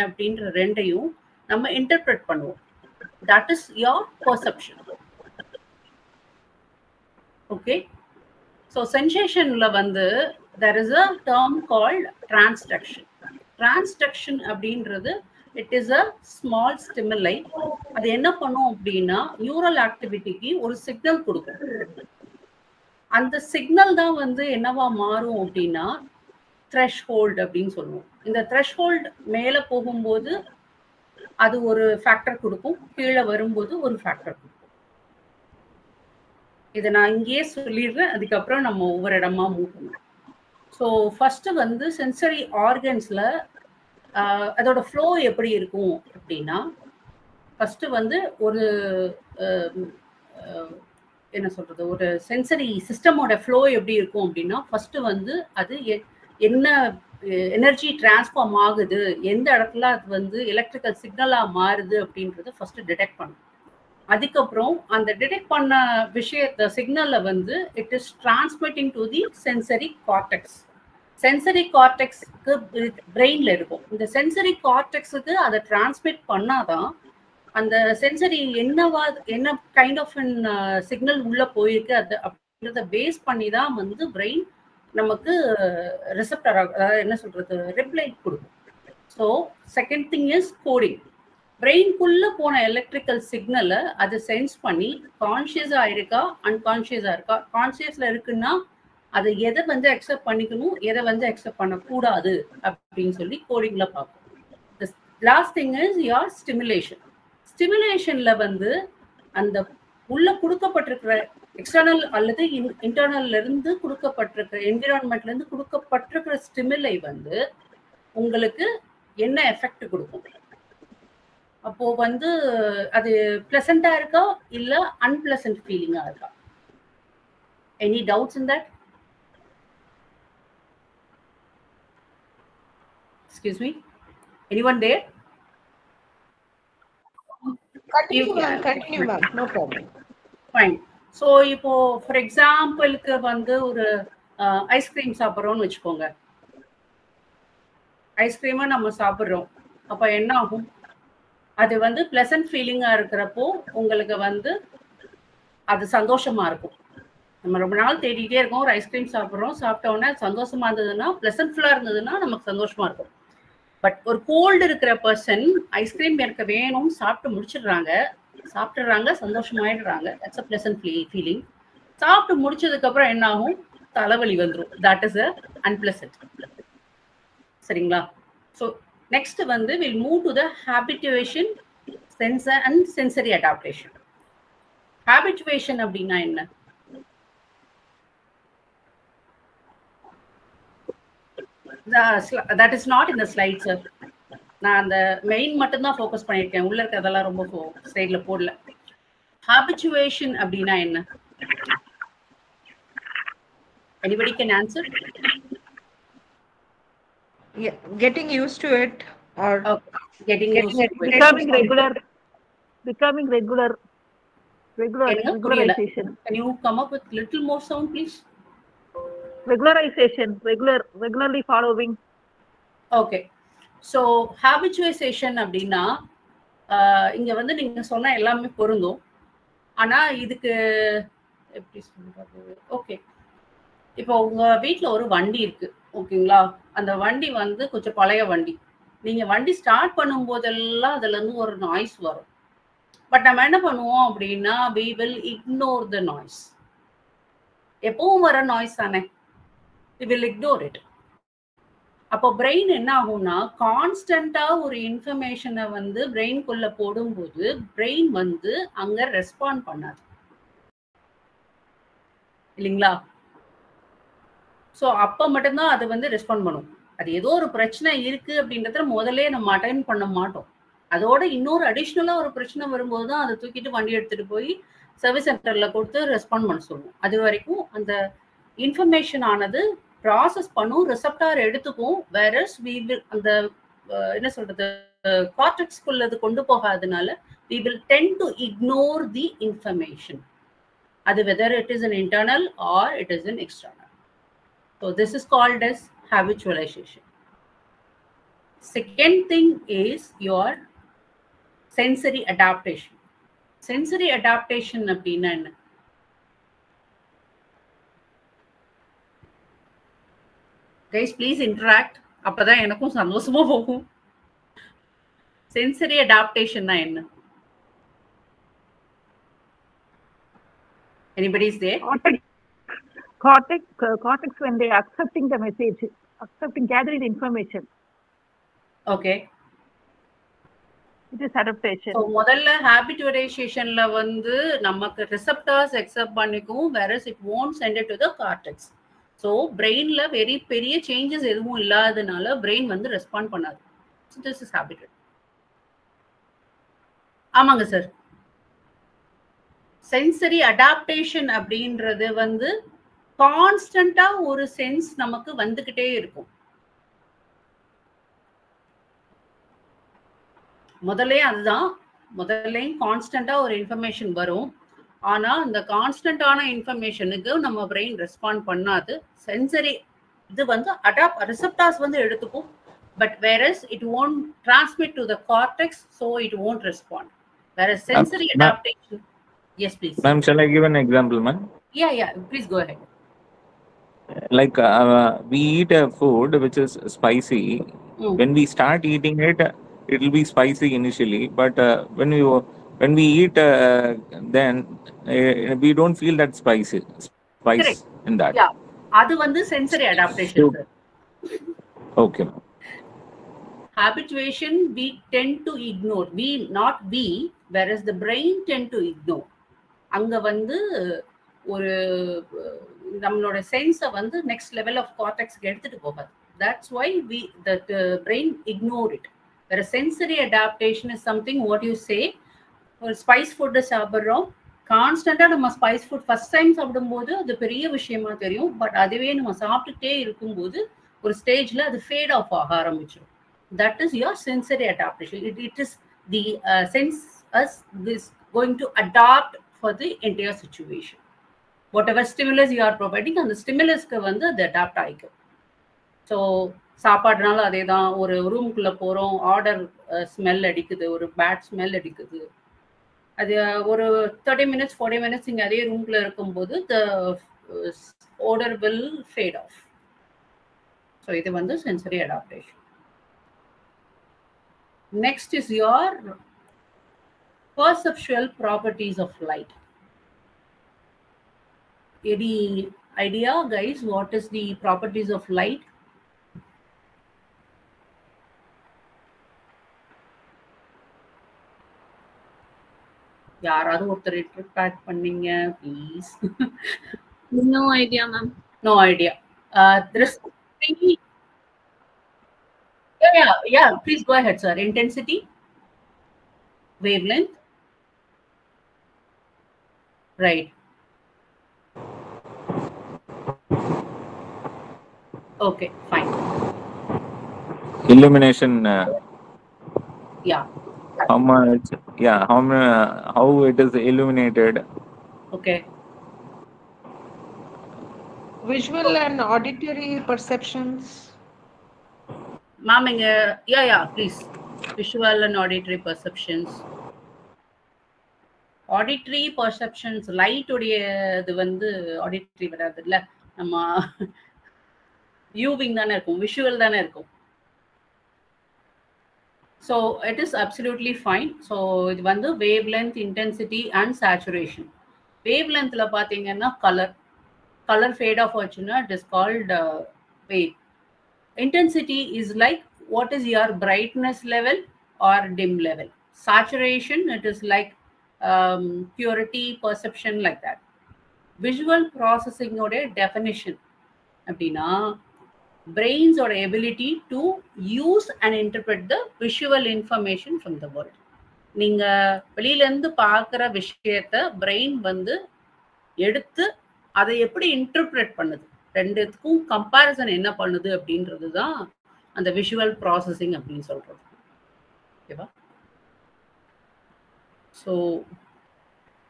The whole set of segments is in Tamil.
அப்படின்ற ரெண்டையும் நம்ம இன்டர்பிரட் பண்ணுவோம். That is your perception. Okay, so சென்சேஷன்ல வந்து there is a term called transduction. Transduction அப்படின்றது இட் இஸ் அ ஸ்மால் ஸ்டிமுலை. அது என்ன பண்ணும் அப்படின்னா நியூரல் ஆக்டிவிட்டிக்கு ஒரு சிக்னல் கொடுக்கும். அந்த சிக்னல் தான் வந்து என்னவா மாறும் அப்படின்னா த்ரெஷ்ஹோல்டு அப்படின்னு சொல்லுவோம். இந்த த்ரெஷ்ஹோல்டு மேலே போகும்போது அது ஒரு ஃபேக்டர் கொடுக்கும், கீழே வரும்போது ஒரு ஃபேக்டர் கொடுக்கும். இதை நான் இங்கேயே சொல்லிடுறேன், அதுக்கப்புறம் நம்ம ஒவ்வொரு இடமா மூவ் பண்ணுவோம். ஸோ ஃபர்ஸ்ட் வந்து சென்சரி ஆர்கன்ஸ்ல அதோட ஃப்ளோ எப்படி இருக்கும் அப்படின்னா ஃபர்ஸ்ட் வந்து ஒரு என்ன சொல்றது, ஒரு சென்சரி சிஸ்டமோட ஃப்ளோ எப்படி இருக்கும் அப்படின்னா ஃபர்ஸ்ட் வந்து அது என்ன எனர்ஜி டிரான்ஸ்ஃபார்ம் ஆகுது, எந்த இடத்துல அது வந்து எலக்ட்ரிக்கல் சிக்னலா மாறுது அப்படின்றத ஃபர்ஸ்ட் டிடெக்ட் பண்ணும். அதுக்கப்புறம் அந்த டிடெக்ட் பண்ண விஷயத்த சிக்னலை வந்து it is transmitting to the sensory cortex. Sensory கார்டெக்ஸ்க்கு பிரெயின்ல இருக்கும். இந்த சென்சரி கார்டெக்ஸுக்கு அதை டிரான்ஸ்மிட் பண்ணாதான் அந்த சென்சரி என்ன கைண்ட் ஆஃப் சிக்னல் உள்ள போயிருக்கு அது அப்படின்றத பேஸ் பண்ணி தான் வந்து பிரெயின் நமக்கு ரிசெப்டர், அதாவது என்ன சொல்றது, ரிப்ளை கொடுக்கும். So second thing is coding. பிரெயின்குள்ள போன எலக்ட்ரிக்கல் சிக்னலை அது சென்ஸ் பண்ணி கான்சியஸா இருக்கா அன்கான்சியஸா இருக்கா, கான்சியஸ்ல இருக்குன்னா அதை எதை வந்து அக்செப்ட் பண்ணிக்கணும், எதை வந்து அக்செப்ட் பண்ணக்கூடாது அப்படின்னு சொல்லி கோடிங்ல பார்ப்போம். Last thing is your stimulation. ஸ்டிமுலேஷன்ல வந்து அந்த உள்ள கொடுக்கப்பட்டிருக்கிற எக்ஸ்டர்னல் அல்லது இன்டர்னல்ல இருந்து கொடுக்கப்பட்டிருக்கிற என்விரான்மெண்ட்ல இருந்து கொடுக்கப்பட்டிருக்கிற ஸ்டிமுலை வந்து உங்களுக்கு என்ன எஃபெக்ட் கொடுக்கும். அப்போ வந்து அது பிளசண்டா இருக்கா இல்ல அன்பிளசன்ட் ஃபீலிங்கா இருக்கா? Any doubts in that? Excuse me, anyone there? Continue ma'am, no problem. Fine. So இப்போ ஃபார் எக்ஸாம்பிளுக்கு வந்து ஒரு ஐஸ்கிரீம் சாப்பிட்றோம்னு வச்சுக்கோங்க. ஐஸ்கிரீமை நம்ம சாப்பிட்றோம், அப்போ என்ன ஆகும், அது வந்து பிளசன்ட் ஃபீலிங்கா இருக்கிறப்போ உங்களுக்கு வந்து அது சந்தோஷமா இருக்கும். நம்ம ரொம்ப நாள் தேடிட்டே இருக்கோம், ஒரு ஐஸ்கிரீம் சாப்பிட்றோம், சாப்பிட்டோன்னே சந்தோஷமா இருந்ததுன்னா பிளசன்ட் ஃபுல்லா இருந்ததுன்னா நமக்கு சந்தோஷமா இருக்கும். பட் ஒரு கோல்டு இருக்கிற பர்சன் ஐஸ்கிரீம் எனக்கு வேணும் சாப்பிட்டு சாப்பிட்டுறாங்க, சந்தோஷமாயிடுறாங்க, தட்ஸ் அ பிளசன்ட் ஃபீலிங். சாப்பிட்டு முடிச்சதுக்கு அப்புறம் என்ன ஆகும், தலைவலி வந்துடும், தட் இஸ் அ அன்பிளசன்ட். சரிங்களா? ஸோ நெக்ஸ்ட் வந்து will move to the habituation, sensor and sensory adaptation. Habituation அப்படின்னா என்ன? That is not in the slide, sir. நான் அந்த மெயின் மட்டும் தான் ஃபோக்கஸ் பண்ணியிருக்கேன், உள்ள இருக்கிறதெல்லாம் ரொம்ப ஸ்லைட்ல போடல. ஹாபிச்சுவேஷன் அப்படின்னா என்ன? Anybody can answer? Yeah, getting used to it or getting used to it. Becoming regularization. Can you come up with little more sound, please? Regularization, regularly following. Okay, so habituation அப்படின்னா இங்க வந்து நீங்க சொன்ன எல்லாமே பொருந்தும். ஆனா இதுக்கு எப்படி சொல்றது? ஓகே, இப்போ உங்க வீட்டுல ஒரு வண்டி இருக்கு, ஓகேங்களா? அந்த வண்டி வந்து கொஞ்சம் பழைய வண்டி. நீங்க வண்டி ஸ்டார்ட் பண்ணும் போதெல்லாம் அதுல இருந்து ஒரு நாய்ஸ் வரும். பட் நம்ம என்ன பண்ணுவோம் அப்படின்னா we will ignore the noise. எப்பவும் வர நாய்ஸ் தானே, we will ignore it. அப்போ பிரெயின் என்ன ஆகும்னா கான்ஸ்டன்டா ஒரு இன்ஃபர்மேஷனை வந்து பிரெயின்குள்ள போடும்போது பிரெயின் வந்து அங்க ரெஸ்பாண்ட் பண்ணாது, இல்லைங்களா? ஸோ அப்போ மட்டும்தான் அது வந்து ரெஸ்பாண்ட் பண்ணும். அது ஏதோ ஒரு பிரச்சனை இருக்கு அப்படின்றத முதல்ல நம்ம அட்டன் பண்ண மாட்டோம். அதோட இன்னொரு அடிஷ்னலா ஒரு பிரச்சனை வரும்போது தான் அதை தூக்கிட்டு வண்டி எடுத்துட்டு போய் சர்வீஸ் சென்டர்ல கொடுத்து ரெஸ்பாண்ட் பண்ண சொல்லுவோம். அது வரைக்கும் அந்த இன்ஃபர்மேஷன் ஆனது ப்ராசஸ் பண்ணும், ரிசப்டார் எடுத்துக்கும். வேறஸ் அந்த என்ன சொல்றது, கார்டெக்ஸ்குள்ள அது கொண்டு போகாதனால we will tend to ignore the information. அது whether it is an internal or it is an external. So this is called as habitualization. Second thing is your sensory adaptation. Sensory adaptation அப்படின்னா என்ன? Guys, please interact. அப்பதான் எனக்கும் சந்தோஷமா போகும். Sensory adaptation என்ன? Anybody is there? Cortex when they are accepting the message, gathering the information. Okay. It is adaptation. So முதல்ல habituationல வந்து நமக்கு receptors accept பண்ணிக்கும், whereas it won't send it to the cortex. So brainல very பெரிய changes எதுவும் இல்லாதனால brain வந்து respond பண்ணாது. So this is habituation. ஆமாங்க சார். சென்சரி அடாப்டேஷன் அப்படின்றது வந்து கான்ஸ்டன்டா ஒரு சென்ஸ் நமக்கு வந்துகிட்டே இருக்கும். முதல்லையும் கான்ஸ்டன்டா ஒரு இன்ஃபர்மேஷன் வரும். ஆனா அந்த கான்ஸ்டன்டான இன்ஃபர்மேஷனுக்கு நம்ம பிரெயின் ரெஸ்பாண்ட் பண்ணாது. சென்சரி இது வந்து ரிசெப்டார்ஸ் வந்து எடுத்துக்கும். But whereas it won't transmit to the cortex, so it won't respond. Whereas sensory adaptation. Yes, please. Ma'am, shall I give an example, ma'am? Yeah. Please go ahead. Like we eat a food which is spicy. When we start eating it, it will be spicy initially. But when we eat, then we don't feel that spice Correct. In that. Yeah, அது வந்து sensory adaptation. Okay. Habituation we tend to ignore. Whereas the brain tend to ignore. அங்க வந்து ஒரு நம்மளோட சென்ஸை வந்து நெக்ஸ்ட் லெவல் ஆஃப் கார்டெக்ஸ்க்கு எடுத்துட்டு போகாது. That's why the brain ignore it. Where sensory adaptation is something what you say. ஒரு ஸ்பைஸ் ஃபுட்டு சாப்பிட்றோம், கான்ஸ்டன்டா நம்ம ஸ்பைஸ் ஃபுட் ஃபர்ஸ்ட் டைம் சாப்பிடும்போது அது பெரிய விஷயமா தெரியும். பட் அதுவே நம்ம சாப்பிட்டுட்டே இருக்கும்போது ஒரு ஸ்டேஜ்ல அது ஃபேட் ஆஃப் ஆக ஆரம்பிச்சிடும். That is your sensory adaptation. It is the sense as this going to adapt for the entire situation. Whatever stimulus you are providing, and the stimulus ku vandu adu adapt aayikku. So சாப்பாடுனால அதே தான். ஒரு ரூம்குள்ள போறோம், ஆர்டர் ஸ்மெல் அடிக்குது, ஒரு பேட் ஸ்மெல் அடிக்குது. அது ஒரு 30 minutes 40 minutes இங்க அதே ரூம்குள்ள இருக்கும்போது the odor will fade off. So இது வந்து sensory adaptation. Next is your perceptual properties of light. Any idea, guys, what is the properties of light? யாராவது ஒருத்தர் இன்டர்பிரட் பண்ணீங்க please. No idea, ma'am. No idea. There is three. Yeah, please go ahead, sir. Intensity, wavelength, right? Okay, fine. Illumination. Yeah. How much? Yeah, how it is illuminated. Okay. Visual and auditory perceptions. Ma'am, yeah, please. Visual and auditory perceptions. Auditory perceptions, light உடைய இது வந்து auditory வராது இல்ல, நம்ம viewing தானே இருக்கும், visual தானே இருக்கும். So it is absolutely fine. So இது வந்து wavelength, intensity and saturation. Wavelengthல பாத்தீங்கன்னா color fade off ஆச்சுன்னா it is called wave. Intensity is like what is your brightness level or dim level. Saturation, it is like purity, perception, like that. Visual processing oda definition அப்படின்னா brains or ability to use and interpret the visual information from the world. நீங்க வெளியில இருந்து பார்க்குற விஷயத்தை பிரெயின் வந்து எடுத்து அதை எப்படி இன்டர்பிரேட் பண்ணுது, ரெண்டுத்துக்கும் கம்பேரிசன் என்ன பண்ணுது அப்படின்றது தான் அந்த விஷுவல் ப்ராசஸிங் அப்படின்னு சொல்றது. ஓகேவா? ஸோ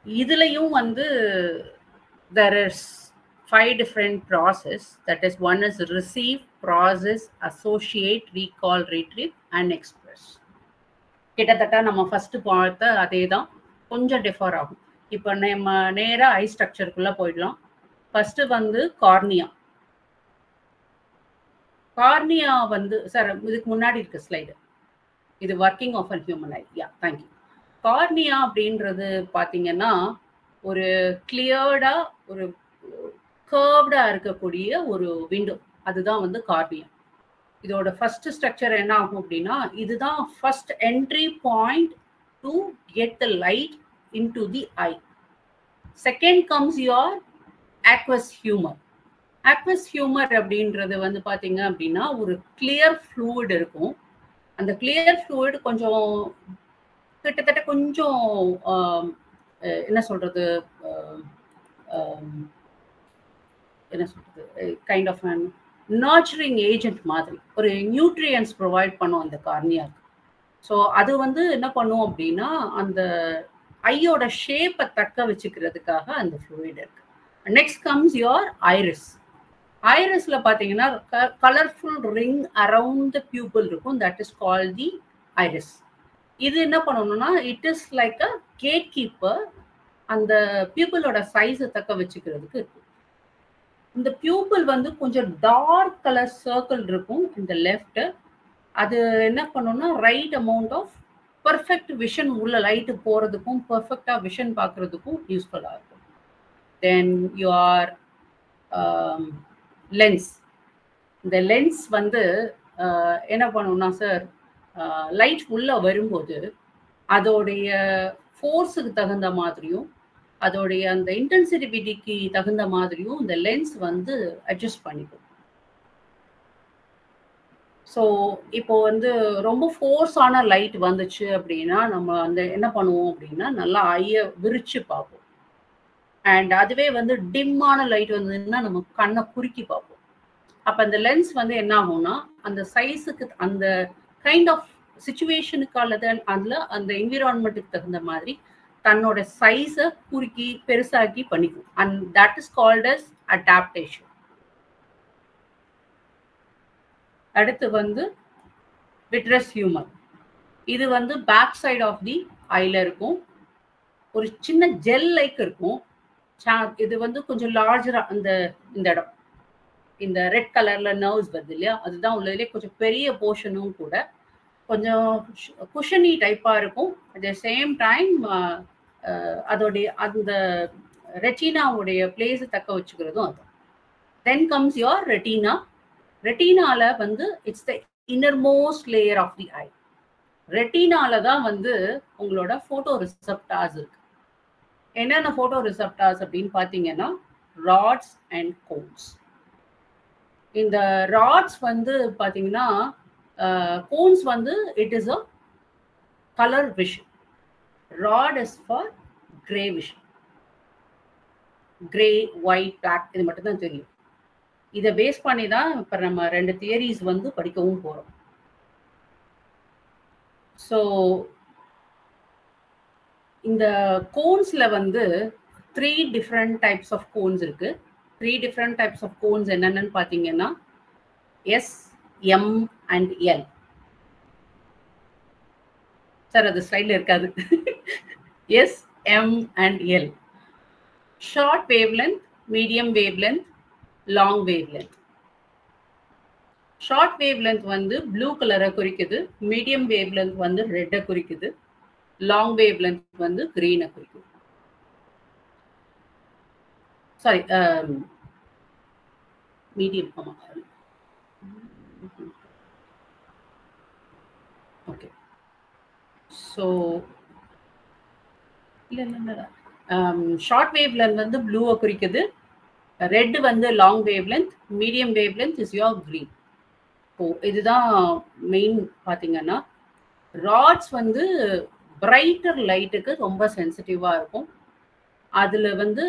இதுலயும் வந்து there is 5 different process. That is, one is receive, process, associate, recall, retrieve and express. கிட்டத்தட்ட நம்ம ஃபர்ஸ்ட் பார்த்த அதே தான், கொஞ்சம் டிஃபர் ஆகும். இப்போ நம்ம நேரா ஐ ஸ்ட்ரக்சருக்குள்ள போயிடலாம். ஃபர்ஸ்ட் வந்து கார்னியா. கார்னியா வந்து சார் இதுக்கு முன்னாடி இருக்கு ஸ்லைடு, இது working of a human eye. Yeah, thank you. Cornea அப்படின்றது பார்த்தீங்கன்னா ஒரு கிளியர்டா ஒரு கர்வ்டா இருக்கக்கூடிய ஒரு விண்டோ, அதுதான் வந்து கார்னியா. இதோட ஃபர்ஸ்ட் ஸ்ட்ரக்சர் என்ன ஆகும் அப்படின்னா, இதுதான் first entry point to get the light into the I. Second comes your aqueous humour. Aqueous humour அப்படின்றது வந்து பார்த்தீங்க அப்படின்னா ஒரு கிளியர் ஃப்ளூயிட் இருக்கும். அந்த கிளியர் ஃப்ளூயிட் கொஞ்சம் கிட்டத்தட்ட கொஞ்சம் என்ன சொல்றது, kind of an nurturing agent மாதிரி ஒரு நியூட்ரியன்ஸ் ப்ரொவைட் பண்ணும் அந்த கார்னியாவுக்கு. ஸோ அது வந்து என்ன பண்ணும் அப்படின்னா அந்த ஐயோட ஷேப்பை தக்க வச்சுக்கிறதுக்காக அந்த ஃப்ளூயிட் இருக்கு. Next comes your iris. ஐரிஸ்ல பார்த்தீங்கன்னா colourful ring around the pupil இருக்கும், that is call the iris. இது என்ன பண்ணணும்னா it is like a gate keeper, அந்த பியூபிளோட சைஸை தக்க வச்சுக்கிறதுக்கு இருக்கு. இந்த பியூபிள் வந்து கொஞ்சம் டார்க் கலர் சர்க்கிள் இருக்கும் இந்த லெஃப்ட். அது என்ன பண்ணணும்னா right amount of perfect vision உள்ள லைட்டு போகிறதுக்கும் பர்ஃபெக்டாக விஷன் பார்க்குறதுக்கும் யூஸ்ஃபுல்லாக இருக்கும். Then your lens. இந்த லென்ஸ் வந்து என்ன பண்ணணும்னா சார், லைட் உள்ளே வரும்போது அதோடைய ஃபோர்ஸுக்கு தகுந்த மாதிரியும் அதோடைய அந்த இன்டென்சிட்டிவிட்டிக்கு தகுந்த மாதிரியும் இந்த லென்ஸ் வந்து அட்ஜஸ்ட் பண்ணிக்கும். ஸோ இப்போ வந்து ரொம்ப ஃபோர்ஸான லைட் வந்துச்சு அப்படின்னா நம்ம அந்த என்ன பண்ணுவோம் அப்படின்னா நல்லா ஐயை விரிச்சு பார்ப்போம். அண்ட் அதுவே வந்து டிம்மான லைட் வந்ததுன்னா நம்ம கண்ணை குறுக்கி பார்ப்போம். அப்போ அந்த லென்ஸ் வந்து என்ன ஆகும்னா அந்த சைஸுக்கு அந்த கைண்ட் ஆஃப் சிச்சுவேஷனுக்கு அல்லது அதில் அந்த என்விரான்மெண்ட்டுக்கு தகுந்த மாதிரி தன்னோட சைஸை குறுக்கி பெருசாக்கி பண்ணிக்கும். And that is called as adaptation. அடுத்து வந்து விட்ரஸ் ஹியூமர். இது வந்து பேக் சைடு ஆஃப் தி ஐல இருக்கும், ஒரு சின்ன ஜெல் லைக் இருக்கும். இது வந்து கொஞ்சம் லார்ஜரா இந்த இடம் இந்த ரெட் கலர்ல நர்வ்ஸ் வருது இல்லையா, அதுதான் உள்ளதுலேயே கொஞ்சம் பெரிய போர்ஷனும் கூட, கொஞ்சம் குஷனி டைப்பா இருக்கும். அட் த சேம் டைம் அதோடைய அந்த ரெட்டினாவுடைய பிளேஸ் தக்க வச்சுக்கிறதும் அது. Then comes your retina. ரெட்டினால வந்து it's the innermost layer of the eye. ரெட்டினால தான் வந்து உங்களோட போட்டோ ரிசெப்டார்ஸ் இருக்கு. என்னென்ன போட்டோ ரிசெப்டார்ஸ் அப்படின்னு பார்த்தீங்கன்னா ராட்ஸ் அண்ட் கோன்ஸ். இந்த ராட்ஸ் வந்து பார்த்தீங்கன்னா கோன்ஸ் வந்து it is a colour vision. Rod is for grey vision. Grey, white, black இது மட்டும் தான் தெரியும். இதை பேஸ் பண்ணி தான் இப்போ நம்ம 2 தியரிஸ் வந்து படிக்கவும் போகிறோம். ஸோ இந்த கோன்ஸில் வந்து 3 டிஃப்ரெண்ட் டைப்ஸ் ஆஃப் கோன்ஸ் இருக்கு. 3 டிஃப்ரெண்ட் டைப்ஸ் ஆஃப் கோன்ஸ் என்னென்னு பார்த்தீங்கன்னா S, M and L. Sir அது ஸ்லைடில் இருக்காது. S, M and L. Short wavelength, medium wavelength, long wavelength. Short wavelength வந்து ப்ளூ கலரை குறிக்குது, மீடியம் வேவ்லென்த் வந்து ரெட்டை குறிக்குது, லாங் வேவ்லென்த் வந்து கிரீனை குறிக்குது. Sorry, medium. ஆமாம், ஓகே. ஸோ இல்லை ஷார்ட் வேவ்லென்த் வந்து ப்ளூவை குறிக்குது, ரெட் வந்து long wavelength, medium wavelength is your green. ஓ, இதுதான் மெயின். பார்த்தீங்கன்னா ராட்ஸ் வந்து பிரைட்டர் லைட்டுக்கு ரொம்ப சென்சிட்டிவாக இருக்கும். அதில் வந்து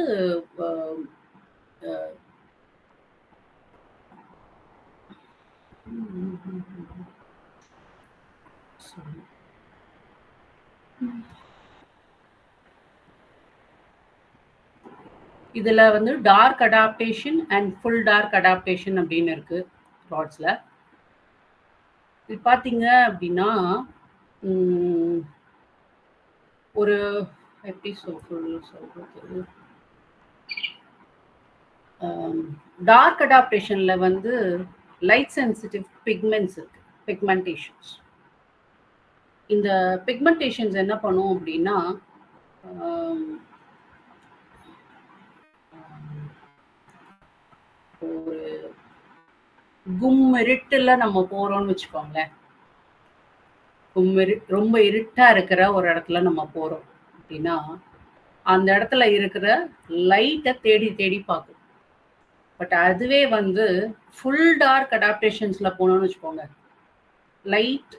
இதுல வந்து dark adaptation and full dark adaptation அப்படின்னு இருக்கு ராட்ஸ்ல. இது பார்த்தீங்க அப்படின்னா ஒரு எப்படி சொல்றது, டார்க் அடாப்டேஷன்ல வந்து லைட் சென்சிட்டிவ் பிக்மெண்ட்ஸ் இருக்கு, பிக்மெண்டேஷன்ஸ். இந்த பிக்மெண்டேஷன்ஸ் என்ன பண்ணும் அப்படின்னா ஒரு இருட்டுல நம்ம போறோம்னு வச்சுக்கோங்களேன், ரொம்ப இருட்டா இருக்கிற ஒரு இடத்துல நம்ம போறோம் அப்படின்னா அந்த இடத்துல இருக்கிற லைட்டை தேடி தேடி பார்க்கும். பட் அதுவே வந்து ஃபுல் டார்க் அடாப்டேஷன்ஸ்ல போனோம்னு வச்சுக்கோங்க, லைட்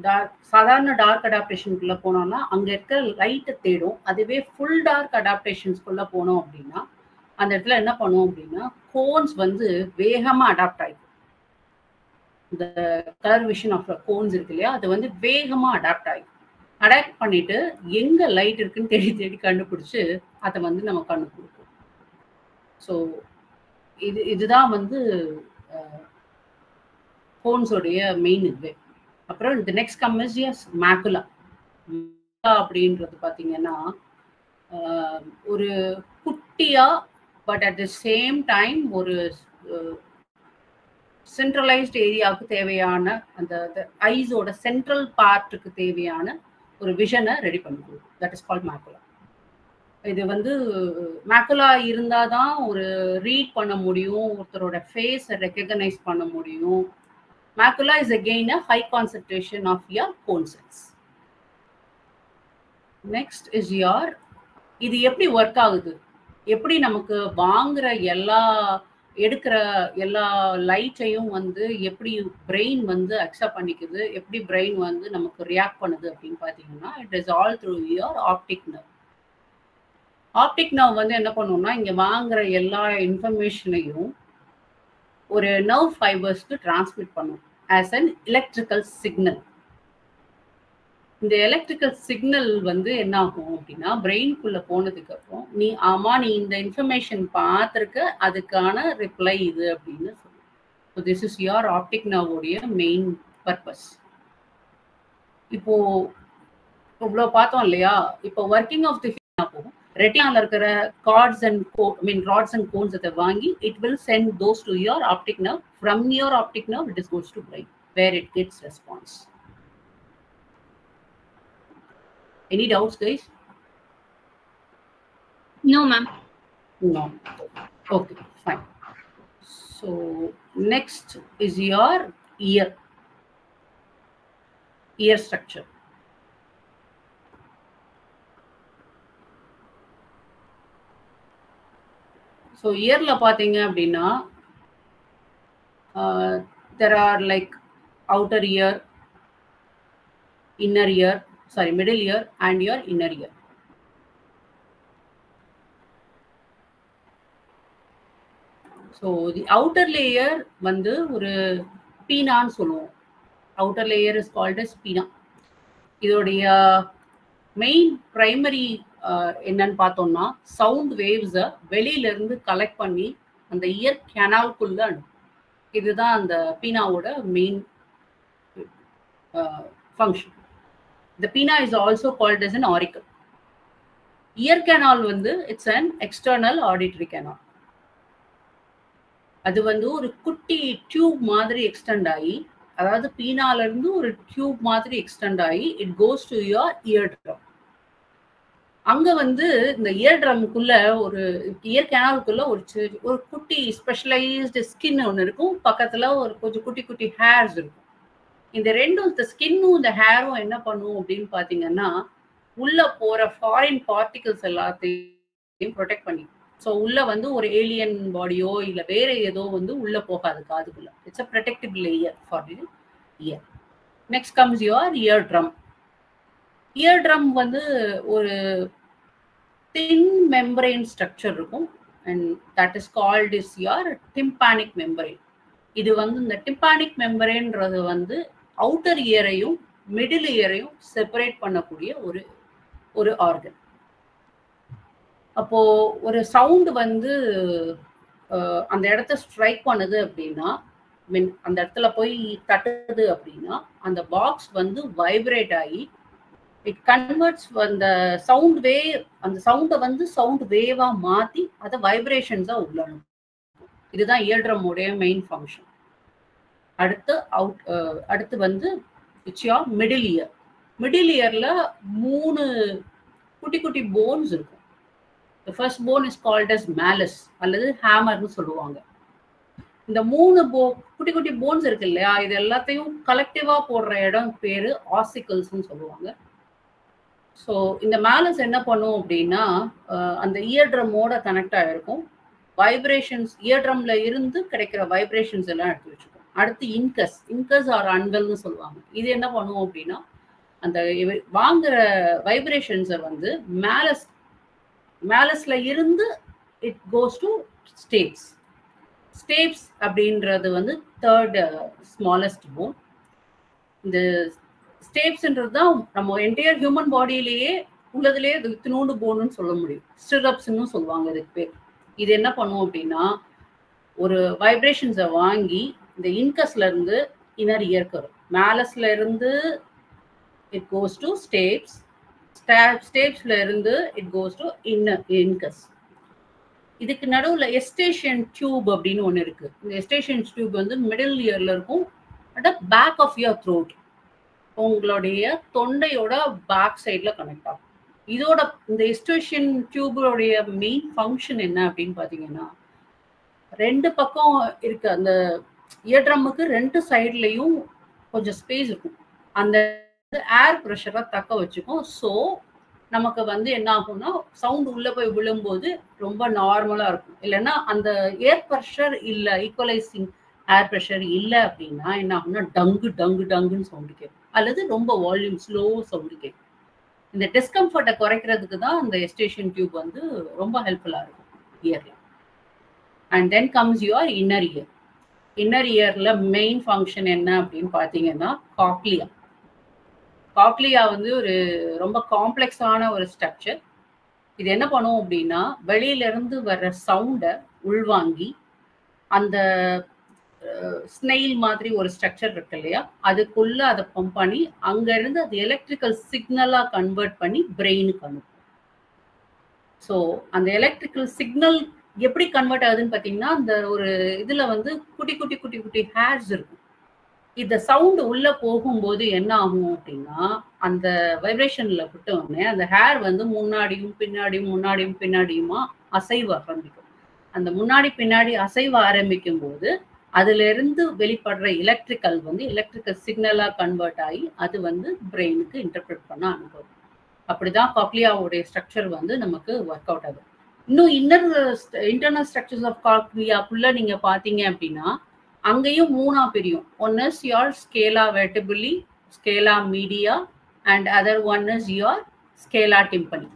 டார்க் சாதாரண டார்க் அடாப்டேஷனுக்குள்ள போனோம்னா அங்க இருக்க லைட்டை தேடும். அதுவே ஃபுல் டார்க் அடாப்டேஷன்ஸ்குள்ள போனோம் அப்படின்னா அந்த இடத்துல என்ன பண்ணும் அப்படின்னா கோன்ஸ் வந்து வேகமா அடாப்ட் ஆகிடும். இந்த கலர் விஷன் ஆஃப் கோன்ஸ் இருக்கு இல்லையா, அது வந்து வேகமா அடாப்ட் ஆகிடும். அடாப்ட் பண்ணிட்டு எங்க லைட் இருக்குன்னு தேடி தேடி கண்டுபிடிச்சு அதை வந்து நம்ம கண்ணு கொடுக்கும். ஸோ இதுதான் வந்து கோன்ஸோடைய மெயின் இது. அப்புறம் இந்த next come is is macula. அப்படின்றது பார்த்தீங்கன்னா ஒரு குட்டியா but at the same time ஒரு சென்ட்ரலைஸ்ட் ஏரியாவுக்கு தேவையான அந்த ஐஸோட சென்ட்ரல் பார்ட்டுக்கு தேவையான ஒரு விஷனை ரெடி பண்ணிக்கணும். That is called macula. இது வந்து மேக்குலா இருந்தால் தான் ஒரு ரீட் பண்ண முடியும், ஒருத்தரோட ஃபேஸை ரெக்கக்னைஸ் பண்ண முடியும். Macula is again a high concentration of your cone cells. Next is your, இது எப்படி ஒர்க் ஆகுது, எப்படி நமக்கு வாங்குற எடுக்கிற எல்லா லைட்டையும் வந்து எப்படி பிரெயின் வந்து அக்செப்ட் பண்ணிக்குது, எப்படி பிரெயின் வந்து நமக்கு ரியாக்ட் பண்ணுது அப்படின்னு பார்த்தீங்கன்னா it is all through your optic nerve. Optic nerve வந்து என்ன பண்ணுவோம்னா இங்கே வாங்குற எல்லா இன்ஃபர்மேஷனையும் ஒரு நர்வ் ஃபைபர்ஸ்க்கு டிரான்ஸ்மிட் பண்ணும் ஆஸ் அன் எலக்ட்ரிக்கல் சிக்னல். இந்த எலக்ட்ரிக்கல் சிக்னல் வந்து என்ன ஆகும் அப்படின்னா பிரெயின்குள்ள போனதுக்கு அப்புறம் நீ இந்த இன்ஃபர்மேஷன் பார்த்துருக்க, அதுக்கான ரிப்ளை இது அப்படின்னு சொல்லுவோம். So this is your optic நர்வோடைய மெயின் பர்பஸ். இப்போ இவ்வளோ பார்த்தோம் இல்லையா, இப்போ ஒர்க்கிங் ஆஃப் தி போகும். ரெட்டினால இருக்கிற ராட்ஸ் அண்ட் கோன்ஸ் அதை வாங்கி it will send those to your optic nerve. From your optic nerve it is goes to brain where it gets response. Any doubts, guys? No, ma'am. No. Okay, fine. So next is your ear structure. So earல பாத்தீங்க அப்படின்னா there are like outer ear, inner ear, middle ear and your inner ear. So the outer layer வந்து ஒரு பீனான்னு சொல்லுவோம். outer layer is called as Beena. இதோடைய மெயின் பிரைமரி என்னன்னு பார்த்தோம்னா சவுண்ட் வேவ்ஸை வெளியில இருந்து கலெக்ட் பண்ணி அந்த இயர் கேனால்குள்ள அனுப்பும். இதுதான் அந்த பீனாவோட main function. The pinna is also called as an auricle. Ear canal வந்து it's an external auditory canal. அது வந்து ஒரு குட்டி டியூப் மாதிரி எக்ஸ்டெண்ட் ஆகி, அதாவது பீனால இருந்து ஒரு டியூப் மாதிரி எக்ஸ்டெண்ட் ஆகி it goes to your year drum. அங்க வந்து இந்த இயர் ட்ரம்குள்ள ஒரு இயர் கேனாலுக்குள்ள ஒரு குட்டி ஸ்பெஷலைஸ்டு ஸ்கின் ஒன்று இருக்கும், பக்கத்துல ஒரு கொஞ்சம் குட்டி குட்டி ஹேர்ஸ் இருக்கும். இந்த ரெண்டும் இந்த ஸ்கின்னும் இந்த ஹேரும் என்ன பண்ணும் அப்படின்னு பார்த்தீங்கன்னா உள்ள போற ஃபாரின் பார்ட்டிகல்ஸ் எல்லாத்தையும் ப்ரொடெக்ட் பண்ணி. ஸோ உள்ள வந்து ஒரு ஏலியன் பாடியோ இல்லை வேற ஏதோ வந்து உள்ள போகாது காதுக்குள்ள. It's a protective layer for the year. Next comes your year drum. Year drum வந்து ஒரு தின் மெம்பரைன் ஸ்ட்ரக்சர் இருக்கும் and that is called is your tympanic membrane. இது வந்து இந்த டிம்பானிக் மெம்பரைன்றது வந்து அவுட்டர் இயரையும் மிடில் இயரையும் செப்பரேட் பண்ணக்கூடிய ஒரு ஆர்கன். அப்போ ஒரு சவுண்ட் வந்து அந்த இடத்த ஸ்ட்ரைக் பண்ணுது அப்படின்னா, மீன் அந்த இடத்துல போய் தட்டுது அப்படின்னா, அந்த பாக்ஸ் வந்து வைப்ரேட் ஆகி இட் கன்வெர்ட்ஸ் அந்த சவுண்ட் வேவ், அந்த சவுண்டை வந்து சவுண்ட் வேவா மாத்தி அதை வைப்ரேஷன்ஸா உள்ள அனுப்பும். இதுதான் இயர்ட்ரமுடைய மெயின் ஃபங்க்ஷன். அடுத்து வந்து it's your middle year. Middle இயர்ல 3 குட்டி குட்டி போன்ஸ் இருக்கும். The first bone is called as malleus அல்லது ஹேமர்னு சொல்லுவாங்க. இந்த 3 குட்டி குட்டி போன்ஸ் இருக்கு இல்லையா, இது எல்லாத்தையும் கலெக்டிவா போடுற இடம் பேரு ஆசிக்கல்ஸ்னு சொல்லுவாங்க. ஸோ இந்த மேலஸ் என்ன பண்ணும் அப்படின்னா, அந்த இயர்ட்ரமோட கனெக்ட் ஆகிருக்கும். வைப்ரேஷன்ஸ் இயர்ட்ரம்ல இருந்து கிடைக்கிற வைப்ரேஷன்ஸ் எல்லாம் எடுத்து வச்சுக்கும். அடுத்து இன்கஸ் ஆர் அன்வெல்னு சொல்லுவாங்க. இது என்ன பண்ணுவோம் அப்படின்னா, அந்த வாங்குற வைப்ரேஷன்ஸை வந்து மேலஸ்ல இருந்து இட் கோஸ் டு ஸ்டேப்ஸ் அப்படின்றது வந்து 3rd ஸ்மாலஸ்ட் போன். இந்த ஸ்டேப்ஸ்ன்றது தான் நம்ம என்டையர் ஹியூமன் பாடியிலேயே உள்ளதுலேயே இத்தினோண்டு போனுன்னு சொல்ல முடியும். ஸ்டிரப்ஸ்ன்னு சொல்லுவாங்க இதுக்கு பேர். இது என்ன பண்ணுவோம் அப்படின்னா, ஒரு வைப்ரேஷன்ஸை வாங்கி இந்த இன்கஸ்ல இருந்து இன்னர் இயர்க்கு வரும். மேலஸ்ல இருந்து இட் கோஸ் டு ஸ்டேப்ஸ்ல இருந்து இட் கோஸ் டு இன்கஸ். இதுக்கு நடுவில் எஸ்டேஷியன் டியூப் அப்படின்னு ஒன்று இருக்கு. இந்த எஸ்டேஷியன் டியூப் வந்து மிடில் இயர்ல இருக்கும். At back of your throat, உங்களுடைய தொண்டையோட பேக் சைட்ல கனெக்ட் ஆகும். இதோட இந்த எஸ்டேஷியன் டியூபோடைய மெயின் ஃபங்க்ஷன் என்ன அப்படின்னு பார்த்தீங்கன்னா, 2 பக்கம் இருக்கு. அந்த இயர்ட்ரமுக்கு 2 சைட்லையும் கொஞ்சம் ஸ்பேஸ் இருக்கும். அந்த ஏர் ப்ரெஷரை தக்க வச்சுக்கும். ஸோ நமக்கு வந்து என்ன ஆகும்னா, சவுண்ட் உள்ள போய் விழும்போது ரொம்ப நார்மலா இருக்கும். இல்லைன்னா அந்த ஏர் ப்ரெஷர் இல்லை, ஈக்குவலைசிங் ஏர் ப்ரெஷர் இல்லை அப்படின்னா என்ன ஆகும்னா, டங்குன்னு சவுண்டு கேட்கும், அல்லது ரொம்ப வால்யூம் ஸ்லோ சவுண்டு கேட்கும். இந்த டிஸ்கம்ஃபர்ட்டை குறைக்கிறதுக்கு தான் அந்த எஸ்டேஷன் டியூப் வந்து ரொம்ப ஹெல்ப்ஃபுல்லாக இருக்கும் இயர்ல. And then comes your inner year. Inner இயர்ல மெயின் ஃபங்க்ஷன் என்ன அப்படின்னு பார்த்தீங்கன்னா, காக்லியா வந்து ஒரு ரொம்ப காம்ப்ளெக்ஸான ஒரு ஸ்ட்ரக்சர். இது என்ன பண்ணும் அப்படின்னா, வெளியில இருந்து வர்ற சவுண்டை உள்வாங்கி அந்த ஸ்னெயில் மாதிரி ஒரு ஸ்ட்ரக்சர் இருக்கு இல்லையா, அதுக்குள்ள அதை பம்ப் பண்ணி அங்கிருந்து அது எலக்ட்ரிக்கல் சிக்னலா கன்வெர்ட் பண்ணி பிரெயினுக்கு அனுப்பும். ஸோ அந்த எலக்ட்ரிக்கல் சிக்னல் எப்படி கன்வெர்ட் ஆகுதுன்னு பார்த்தீங்கன்னா, அந்த ஒரு இதுல வந்து குட்டி குட்டி குட்டி குட்டி ஹேர்ஸ் இருக்கும். இந்த சவுண்டு உள்ள போகும்போது என்ன ஆகும் அப்படின்னா, அந்த வைப்ரேஷன்ல விட்ட உடனே அந்த ஹேர் வந்து முன்னாடியும் பின்னாடியுமா அசைவ ஆரம்பிக்கும். அந்த முன்னாடி பின்னாடி அசைவ ஆரம்பிக்கும் போது அதுல இருந்து வெளிப்படுற எலக்ட்ரிக்கல் வந்து எலக்ட்ரிக்கல் சிக்னலா கன்வெர்ட் ஆகி அது வந்து பிரெயினுக்கு இன்டர்பிரட் பண்ண அனுப்பும். அப்படிதான் காக்லியாவுடைய ஸ்ட்ரக்சர் வந்து நமக்கு ஒர்க் அவுட் ஆகும். இன்னும் இன்டர்னல் ஸ்ட்ரக்சர்ஸ் ஆஃப் காக்லியாக்குள்ள நீங்க பாத்தீங்க அப்படின்னா, அங்கேயும் 3ஆ பிரியும். One is your scala vestibuli, scala media, and other one is your scala tympani.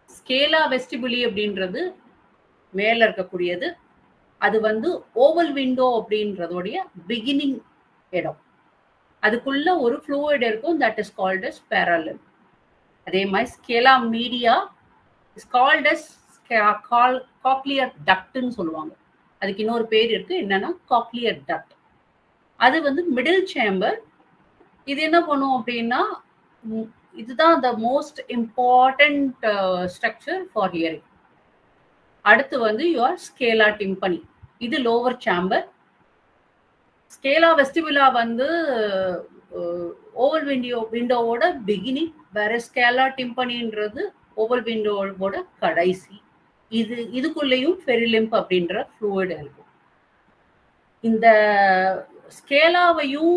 Scala vestibuli அப்படின்றது மேல இருக்கக்கூடியது. அது வந்து ஓவல் விண்டோ அப்படின்றதோடைய பிகினிங் இடம். அதுக்குள்ள ஒரு ஃப்ளூயிட் இருக்கும், that is called as parallel. அதே மாதிரி scala media is called as cochlear டக்ட்னு சொல்லுவாங்க. அதுக்கு இன்னொரு பேர் இருக்கு, என்னன்னா காக்லியர் டக்ட். அது வந்து மிடில் சேம்பர். இது என்ன பண்ணும் அப்படின்னா, இதுதான் the most important structure for hearing. அடுத்து வந்து யுவர் ஸ்கேலா டிம்பனி, இது லோவர் சேம்பர். ஸ்கேலா வெஸ்டிபுலா வந்து ஓவல் விண்டோவோட பிகினிங், வேற ஸ்கேலா டிம்பனின்றது ஓவல் விண்டோவோட கடைசி. இதுக்குள்ளேயும் பெரிலிம்ப் அப்படின்ற ஃப்ளூயிட் இருக்கும். இந்த ஸ்கேலாவையும்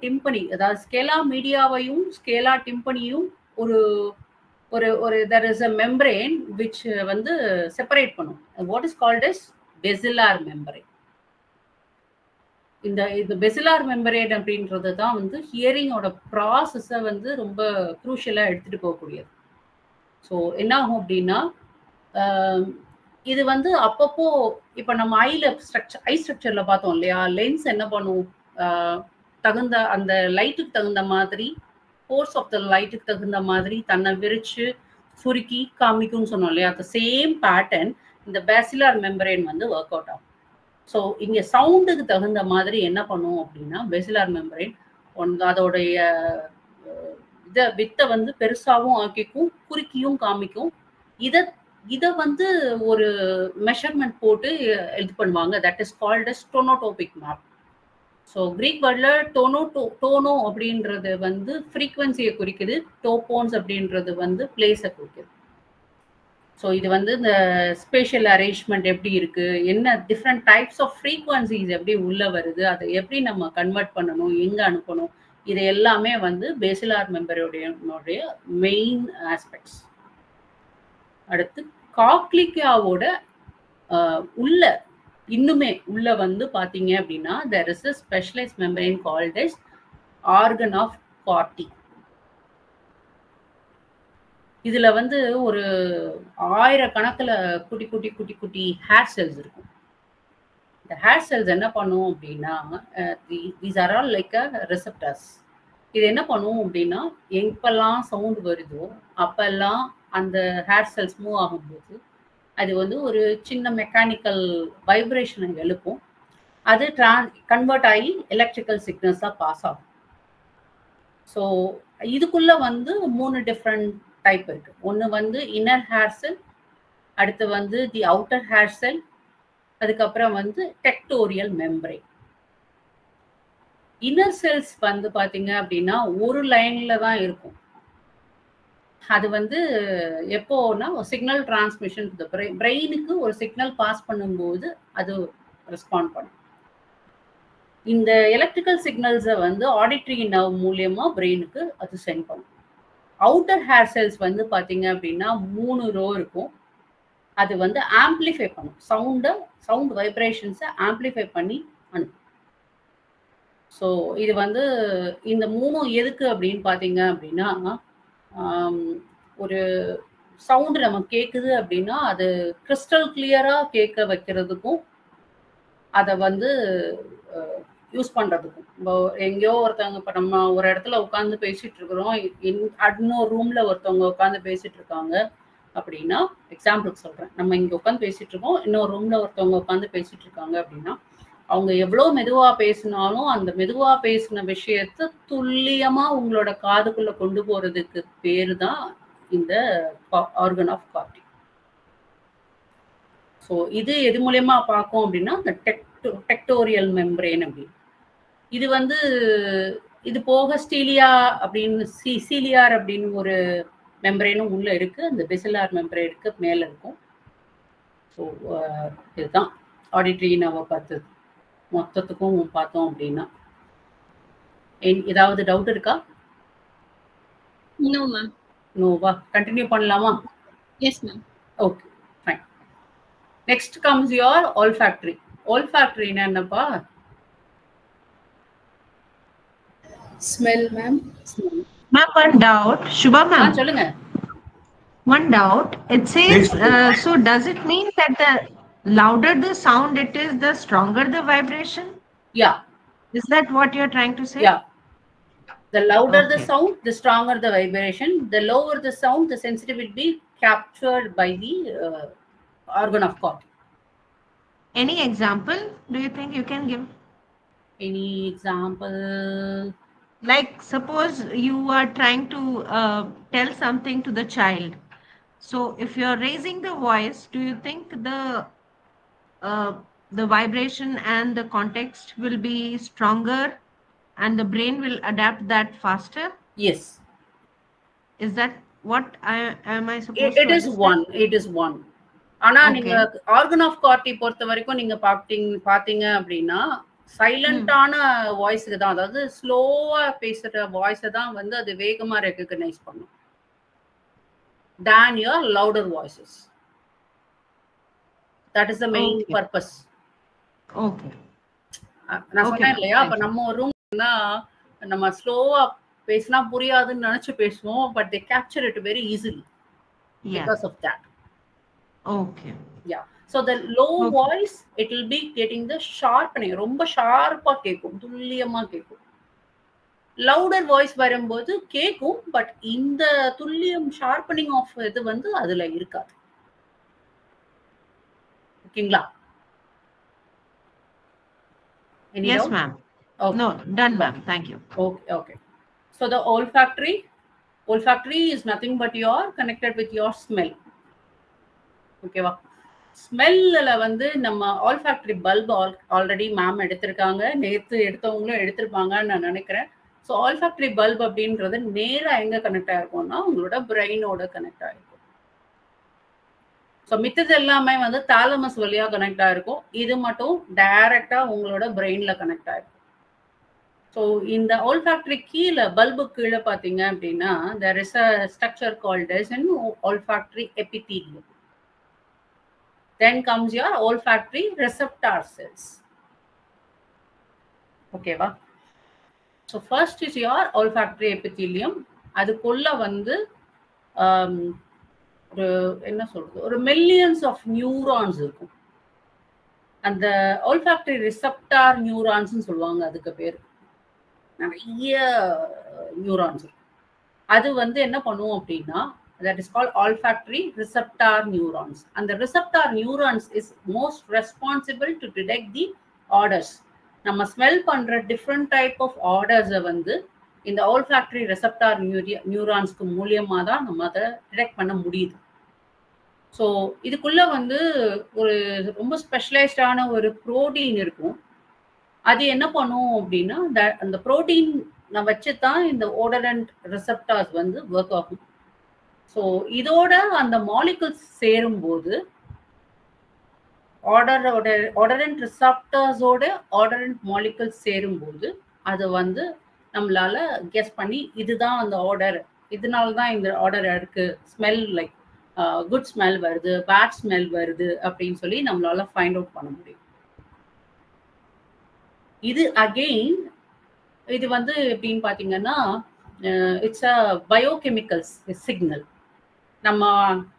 டிம்பனி, அதாவது ஸ்கேலா மீடியாவையும் ஸ்கேலா டிம்பனியும் ஒரு ஒரு ஒரு there is a membrane which வந்து செப்பரேட் பண்ணும். what is called as basilar membrane. இந்த basilar membrane அப்படின்றது தான் வந்து ஹியரிங்கோட ப்ராசஸை வந்து ரொம்ப குரூஷியலாக எடுத்துட்டு போகக்கூடியது. ஸோ என்ன ஆகும் அப்படின்னா, இது வந்து அப்பப்போ இப்போ நம்ம ஐ ஸ்ட்ரக்சர்ல பார்த்தோம் இல்லையா, லென்ஸ் என்ன பண்ணும், தகுந்த அந்த லைட்டுக்கு தகுந்த மாதிரி, ஃபோர்ஸ் ஆஃப் த லைட்டுக்கு தகுந்த மாதிரி தன்னை விரிச்சு சுருக்கி காமிக்கும்னு சொன்னோம் இல்லையா, அந்த சேம் பேட்டர்ன் இந்த பேசிலார் மெம்பரேன் வந்து ஒர்க் அவுட் ஆகும். ஸோ இங்கே சவுண்டுக்கு தகுந்த மாதிரி என்ன பண்ணும் அப்படின்னா பேசிலார் மெம்பரேன் அதோடைய வித்தை வந்து பெருசாகவும் ஆக்கிக்கும், குறுக்கியும் காமிக்கும். இதை வந்து ஒரு மெஷர்மெண்ட் போட்டு இது பண்ணுவாங்க. That is called as tonotopic map. So Greek வேர்ட்ல டோனோ அப்படின்றது வந்து ஃப்ரீக்வன்சியை குறிக்குது, டோபோன்ஸ் அப்படின்றது வந்து பிளேஸை குறிக்குது. ஸோ இது வந்து இந்த ஸ்பேஷியல் அரேஞ்ச்மெண்ட் எப்படி இருக்கு, என்ன டிஃப்ரெண்ட் டைப்ஸ் ஆஃப் ஃப்ரீக்வன்சிஸ் எப்படி உள்ள வருது, அதை எப்படி நம்ம கன்வெர்ட் பண்ணணும், எங்க அனுப்பணும், இது எல்லாமே வந்து பேசிலார் மெம்பரோடைய மெயின் ஆஸ்பெக்ட்ஸ். அடுத்து காக்லியாவோட உள்ள இன்னுமே உள்ள வந்து பாத்தீங்க அப்படின்னா there is a specialized membrane called as organ of Corti. இதுல வந்து ஒரு 1000 கணக்குல குட்டி குட்டி குட்டி குட்டி ஹேர் செல்ஸ் இருக்கும். இந்த ஹேர் செல்ஸ் என்ன பண்ணும் அப்படின்னா these are all like a receptors. இது என்ன பண்ணும் அப்படின்னா எப்பெல்லாம் சவுண்ட் வருதோ அப்பெல்லாம் அந்த ஹேர் செல்ஸ் மூவ் ஆகும்போது அது வந்து ஒரு சின்ன மெக்கானிக்கல் வைப்ரேஷனை எழுப்பும். அது கன்வெர்ட் ஆகி எலக்ட்ரிக்கல் சிக்னல்ஸாக பாஸ் ஆகும். ஸோ இதுக்குள்ள வந்து 3 டிஃப்ரெண்ட் டைப் இருக்கு. ஒன்று வந்து இன்னர் ஹேர் செல், அடுத்து வந்து தி அவுட்டர் ஹேர் செல், அதுக்கப்புறம் வந்து டெக்டோரியல் மெம்பரேன். இன்னர் செல்ஸ் வந்து பார்த்தீங்க அப்படின்னா ஒரு லைன்ல தான் இருக்கும். அது வந்து எப்போனா சிக்னல் டிரான்ஸ்மிஷன் பிரெயினுக்கு ஒரு சிக்னல் பாஸ் பண்ணும்போது அது ரெஸ்பாண்ட் பண்ணும். இந்த எலக்ட்ரிக்கல் சிக்னல்ஸை வந்து ஆடிட்டரி நர்வ் மூலியமா பிரெயினுக்கு அது சென்ட் பண்ணும். அவுட்டர் ஹேர் செல்ஸ் வந்து பார்த்தீங்க அப்படின்னா 3 ரோ இருக்கும். அது வந்து ஆம்பிளிஃபை பண்ணும், சவுண்ட் வைப்ரேஷன்ஸை ஆம்பிளிஃபை பண்ணி அனுப்பும். ஸோ இது வந்து இந்த 3 எதுக்கு அப்படின்னு பார்த்தீங்க அப்படின்னா ஒரு சவுண்டு நம்ம கேட்குது அப்படின்னா அது கிறிஸ்டல் கிளியரா கேட்க வைக்கிறதுக்கும் அதை வந்து யூஸ் பண்றதுக்கும். இப்போ எங்கேயோ ஒருத்தவங்க இப்போ நம்ம ஒரு இடத்துல உட்காந்து பேசிட்டு இருக்கிறோம், இன்னொரு ரூம்ல ஒருத்தவங்க உட்காந்து பேசிட்டு இருக்காங்க அப்படின்னா, எக்ஸாம்பிளுக்கு சொல்றேன், நம்ம இங்க உட்காந்து பேசிட்டு இருக்கோம், இன்னொரு ரூம்ல ஒருத்தவங்க உட்காந்து பேசிட்டு இருக்காங்க அப்படின்னா அவங்க எவ்வளவு மெதுவா பேசினாலும் அந்த மெதுவா பேசின விஷயத்த துல்லியமா உங்களோட காதுக்குள்ள கொண்டு போறதுக்கு பேரு தான் இந்த ஆர்கன் ஆஃப் கார்டி. ஸோ இது எது மூலியமா பார்க்கும் அப்படின்னா இந்த டெக்டோரியல் மெம்பரேன் அப்படின்னு. இது வந்து இது போக ஸ்டீலியா அப்படின்னு சீலியார் அப்படின்னு ஒரு மெம்பரேனும் உள்ள இருக்கு. அந்த பெசிலார் மெம்பரேனுக்கு மேல இருக்கும். ஸோ இதுதான் ஆடிட்டரி நம்ம பார்த்தது. மொத்தத்துக்கும் பார்த்தோம் அப்படின்னா ஏதாவது டவுட் இருக்கா? No, ma'am. நோவா, கண்டினியூ பண்ணலாமா? Yes, ma'am. Okay, fine. Next comes your olfactory. ஆல்ஃபாக்டரினா என்னப்பா? Smell, ma'am. Ma'am, one doubt. Shubha ma'am. சொல்லுங்க. One doubt. It says, so does it mean that the louder the sound it is, the stronger the vibration? Yeah. Is that what you're trying to say? Yeah. The louder the Okay. sound, the stronger the vibration. The lower the sound, the sensitivity will be captured by the organ of Corti. Any example do you think you can give? Any example? Like suppose you are trying to tell something to the child. So if you're raising the voice, do you think the vibration and the context will be stronger and the brain will adapt that faster? Yes. Is that what am I supposed It to is understand? one. It is one. ஆனா Okay. நீங்க ஆர்கன் ஆஃப் கார்டி பொறுத்த வரைக்கும் நீங்க பாத்தீங்க அப்படின்னா சைலண்டான வாய்ஸுக்கு தான், அதாவது ஸ்லோவா பேசுற வாய்ஸை தான் வந்து அது வேகமா ரெகக்னைஸ் பண்ணும் than your louder voices. That is the main Okay. purpose. Okay. நான் Okay, சொன்னேன் இல்லையா, அப்ப thanks. நம்ம ஒரு ரூம்னா நம்ம ஸ்லோவா பேசினா புரியாதுன்னு நினைச்சு பேசுவோம், but they capture it very easily Yeah. because of that. Okay. Yeah. So the low Okay. voice, it will be getting the sharpening. ரொம்ப ஷார்ப்பா கேட்கும், துல்லியமா கேட்கும். லவுடர் வாய்ஸ் வரும்போது கேட்கும், பட் இந்த துல்லியம் ஷார்ப்பனிங் ஆஃப் இது வந்து அதுல இருக்காது. ஓகேங்களா? Yes, ma'am. Okay. No, done, ma'am. Thank you. Okay. So the olfactory is nothing but your connected with your smell. ஓகேவா? ஸ்மெல்ல வந்து நம்ம ஆல்ஃபாக்டரி பல்ப் ஆல்ரெடி மேம் எடுத்திருக்காங்க, நேற்று எடுத்தவங்களும் எடுத்திருப்பாங்கன்னு நான் நினைக்கிறேன். ஸோ ஆல்ஃபாக்டரி பல்ப் அப்படின்றது நேராக எங்கே கனெக்ட் ஆயிருக்கும்னா உங்களோட பிரெயினோட கனெக்ட் ஆயிருக்கும். ஸோ மித்தது எல்லாமே வந்து தாலமஸ் வழியாக கனெக்ட் ஆயிருக்கும், இது மட்டும் டைரக்டா உங்களோட பிரெயின்ல கனெக்ட் ஆயிருக்கும். ஸோ இந்த ஆல்ஃபாக்டரி கீழே பல்பு கீழே பார்த்தீங்க அப்படின்னா there is a structure called as an olfactory epithelium. Then comes your olfactory receptor cells. Okay va? So first is your olfactory epithelium. அதுக்குள்ள வந்து ஒரு என்ன சொல்றது, ஒரு மில்லியன்ஸ் ஆஃப் நியூரான்ஸ் இருக்கும். அந்த olfactory receptor நியூரான்ஸ்னு சொல்லுவாங்க, அதுக்கு பேர். நிறைய நியூரான்ஸ் இருக்கும். அது வந்து என்ன பண்ணுவோம் அப்படின்னா that is called olfactory receptor neurons. And the receptor neurons is most responsible to detect the odors. நம்ம ஸ்மெல் பண்ற டிஃப்ரெண்ட் டைப் ஆஃப் ஆர்டர்ஸை வந்து இந்த olfactory receptor நியூரான்ஸ்க்கு மூலியமா தான் நம்ம அதை டிடெக்ட் பண்ண முடியுது. ஸோ இதுக்குள்ள வந்து ஒரு ரொம்ப ஸ்பெஷலைஸ்டான ஒரு ப்ரோட்டீன் இருக்கும். அது என்ன பண்ணும் அப்படின்னா அந்த ப்ரோட்டீன் வச்சு தான் இந்த ஓடரண்ட் ரிசெப்டார்ஸ் வந்து ஒர்க் ஆகும். ஸோ இதோட அந்த மாலிகுல்ஸ் சேரும்போது ஆர்டரண்ட் ரிசெப்டார்ஸோட ஆர்டரண்ட் மாலிகுல்ஸ் சேரும்போது அது வந்து நம்மளால கெஸ் பண்ணி இதுதான் அந்த ஆர்டர், இதனால தான் இந்த ஆர்டர் இருக்கு, ஸ்மெல் லைக் குட் ஸ்மெல் வருது, பேட் ஸ்மெல் வருது அப்படின்னு சொல்லி நம்மளால ஃபைண்ட் அவுட் பண்ண முடியும். இது அகெயின் இது வந்து எப்படின்னு பார்த்தீங்கன்னா இட்ஸ் அ பயோகெமிக்கல் சிக்னல். நம்ம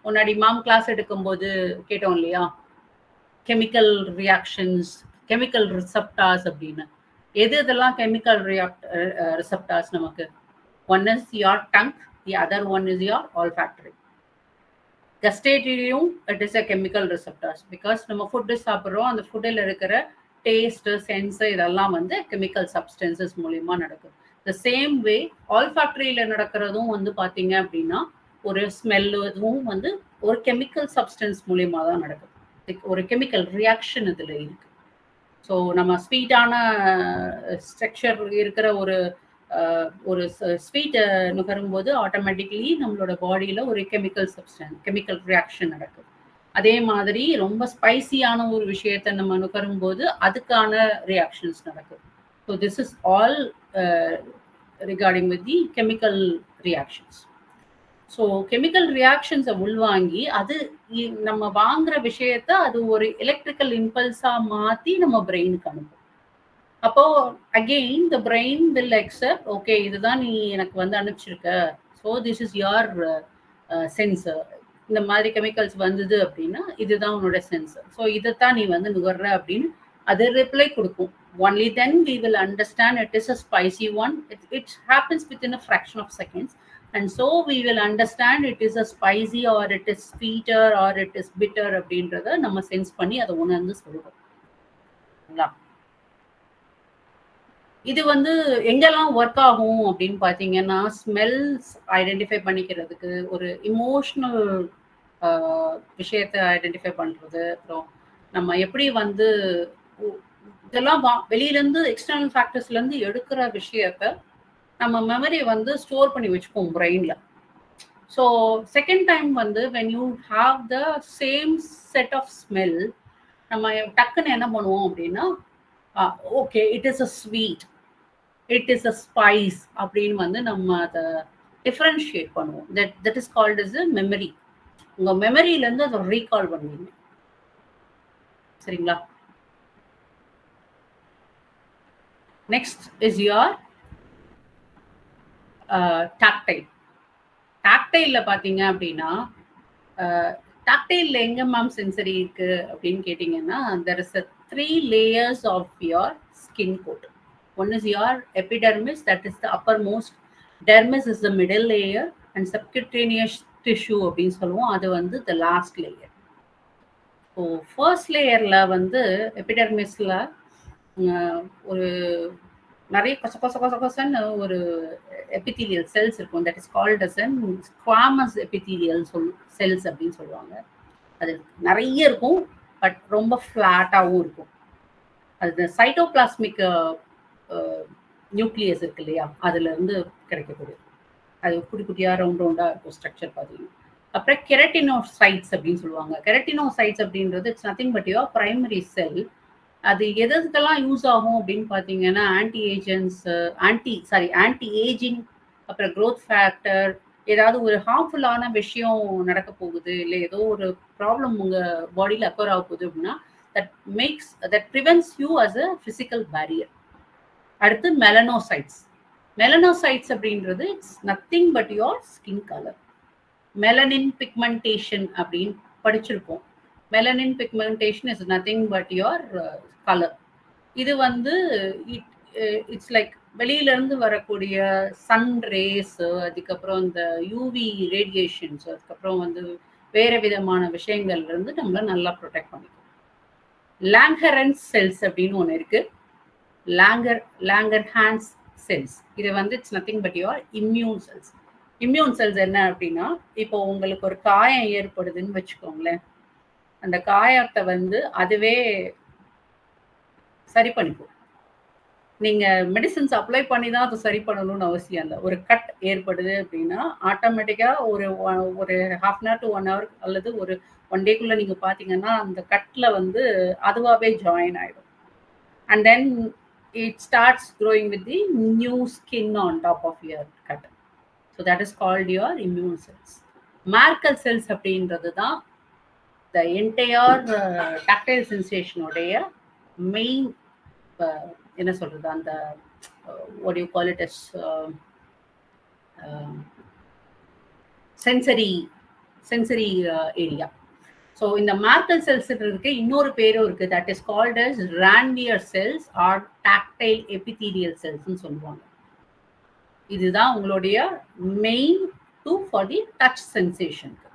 முன்னாடி மேம் கிளாஸ் எடுக்கும்போது கேட்டோம் இல்லையா, கெமிக்கல் ரியாக்ஷன்ஸ், கெமிக்கல் ரிசெப்டார்ஸ் அப்படின்னு. இதெல்லாம் கெமிக்கல் ரிசெப்டார்ஸ் நமக்கு? One is your tongue, the other one is your olfactory. கஸ்டேட்டியும் it is a chemical receptors, because நம்ம ஃபுட்டு சாப்பிட்றோம், அந்த ஃபுட்டில் இருக்கிற டேஸ்ட், சென்ஸ் இதெல்லாம் வந்து கெமிக்கல் சப்ஸ்டன்சஸ் மூலியமா நடக்கும். த சேம் வே ஆல்ஃபாக்டரியில நடக்கிறதும் வந்து பார்த்தீங்க அப்படின்னா ஒரு ஸ்மெல்லு இதுவும் வந்து ஒரு கெமிக்கல் சப்ஸ்டன்ஸ் மூலியமா தான் நடக்குது. ஒரு கெமிக்கல் ரியாக்ஷன் இதில் இருக்கு. ஸோ நம்ம ஸ்வீட்டான ஸ்ட்ரக்சர் இருக்கிற ஒரு ஸ்வீட்டை நுகரும்போது ஆட்டோமேட்டிக்கலி நம்மளோட பாடியில் ஒரு கெமிக்கல் சப்ஸ்டன்ஸ், கெமிக்கல் ரியாக்ஷன் நடக்குது. அதே மாதிரி ரொம்ப ஸ்பைசியான ஒரு விஷயத்தை நம்ம நுகரும்போது அதுக்கான ரியாக்ஷன்ஸ் நடக்குது. So this is all regarding with the chemical reactions. So chemical ரியாக்ஷன்ஸை உள்வாங்கி அது நம்ம வாங்குற விஷயத்த அது ஒரு எலக்ட்ரிக்கல் இம்பல்ஸா மாற்றி நம்ம பிரெயினுக்கு அனுப்பும். அப்போ again the brain will accept, okay இதுதான் நீ எனக்கு வந்து அனுப்பிச்சிருக்க, so this is your sensor. இந்த மாதிரி கெமிக்கல்ஸ் வந்தது அப்படின்னா இதுதான் உன்னோட சென்சர், ஸோ இதைத்தான் நீ வந்து நுகர்ற அப்படின்னு அது ரிப்ளை கொடுக்கும். Only then we will understand it is a spicy one. It happens within a fraction of seconds. And so we will understand it is a spicy or it is sweeter or it is bitter அப்படின்றத நம்ம சென்ஸ் பண்ணி அதை உணர்ந்து சொல்றோம். இது வந்து எங்கெல்லாம் ஒர்க் ஆகும் அப்படின்னு பார்த்தீங்கன்னா ஸ்மெல்ஸ் ஐடென்டிஃபை பண்ணிக்கிறதுக்கு, ஒரு இமோஷனல் விஷயத்தை ஐடென்டிஃபை பண்ணுறது, அப்புறம் நம்ம எப்படி வந்து இதெல்லாம் வெளியிலேருந்து எக்ஸ்டர்னல் ஃபேக்டர்ஸ்லேருந்து எடுக்கிற விஷயத்த நம்ம மெமரி வந்து ஸ்டோர் பண்ணி வச்சுப்போம் பிரெயின்ல. ஸோ செகண்ட் டைம் வந்து when you have the same set of smell நம்ம டக்குன்னு என்ன பண்ணுவோம் அப்படின்னா okay it is a sweet, it is a spice அப்படின்னு வந்து நம்ம அதை டிஃப்ரென்ஷியேட் பண்ணுவோம். That is called is a memory. உங்கள் மெமரியிலேருந்து அதை ரீகால் பண்ணுவீங்க. சரிங்களா? Next is your tactile. டாக்டைல்ல பார்த்தீங்க அப்படின்னா டாக்டைல்ல எங்க மேம் சென்சரி இருக்கு அப்படின்னு கேட்டிங்கன்னா there is a 3 layers of your skin coat. One is your epidermis, that is the uppermost. Dermis is the middle layer, and subcutaneous tissue அப்படின்னு சொல்லுவோம், அது வந்து the last layer. So first லேயர்ல வந்து எபிடெர்மிஸ்ல ஒரு நிறைய கொசன்னு ஒரு எபிதீலியல் செல்ஸ் இருக்கும். That is called as an squamous epithelial cells அப்படின்னு சொல்லுவாங்க. அது நிறைய இருக்கும், பட் ரொம்ப ஃப்ளாட்டாகவும் இருக்கும். அது சைட்டோபிளாஸ்மிக் நியூக்ளியஸ் இருக்கு இல்லையா, அதுல இருந்து கிடைக்கக்கூடியது. அது குட்டி குட்டியா ரவுண்ட் ரவுண்டா இருக்கும் ஸ்ட்ரக்சர் பார்த்தீங்கன்னா. அப்புறம் கெரட்டினோசைட்ஸ் அப்படின்னு சொல்லுவாங்க. கெரட்டினோசைட்ஸ் அப்படின்றது it's nothing but your primary செல். அது எதுக்கெல்லாம் யூஸ் ஆகும் அப்படின்னு பார்த்தீங்கன்னா ஆன்டி ஏஜிங், அப்புறம் க்ரோத் ஃபேக்டர், ஏதாவது ஒரு ஹார்ம்ஃபுல்லான விஷயம் நடக்க போகுது, இல்லை ஏதோ ஒரு ப்ராப்ளம் உங்கள் பாடியில் அக்கர் ஆக போகுது அப்படின்னா that prevents you as a physical barrier. அடுத்து மெலனோசைட்ஸ். மெலனோசைட்ஸ் அப்படின்றது it's nothing but your skin colour. Melanin pigmentation அப்படின்னு படிச்சிருப்போம். Melanin pigmentation is nothing but your colour. இது வந்து இட்ஸ் லைக் வெளியிலேருந்து வரக்கூடிய சன் ரேஸ், அதுக்கப்புறம் இந்த யூவி ரேடியேஷன்ஸ், அதுக்கப்புறம் வந்து வேறு விதமான விஷயங்கள்லேருந்து நம்மளை நல்லா ப்ரொடெக்ட் பண்ணிக்கும். லாங்கர்ஹான்ஸ் செல்ஸ் அப்படின்னு ஒன்று இருக்குது. லாங்கர்ஹான்ஸ் செல்ஸ் இது வந்து it's nothing but your immune cells. Immune cells என்ன அப்படின்னா, இப்போ உங்களுக்கு ஒரு காயம் ஏற்படுதுன்னு வச்சுக்கோங்களேன், அந்த காயத்தை வந்து அதுவே சரி பண்ணிக்கும். நீங்கள் மெடிசன்ஸ் அப்ளை பண்ணி தான் அதை சரி பண்ணணும்னு அவசியம் இல்லை. ஒரு கட் ஏற்படுது அப்படின்னா ஆட்டோமேட்டிக்காக ஒரு ½ hour to 1 hour அல்லது ஒரு 1 day நீங்கள் பார்த்தீங்கன்னா அந்த கட்டில் வந்து அதுவாகவே ஜாயின் ஆகிடும். And then it starts growing with the new skin on top of your cut. So that is called your immune cells. Merkel cells அப்படின்றது தான் the entire tactile sensation உடைய மெயின் என்ன சொல்றது, அந்த what do you call it as sensory area. So இந்த மார்க்கல் செல்ஸ் இருக்கு இன்னொரு பேரும் இருக்கு, that is called as Ranvier cells or tactile epithelial செல்ஸ்ன்னு சொல்லுவாங்க. இதுதான் உங்களுடைய மெயின் ஃபார் தி டச் சென்சேஷனுக்கு.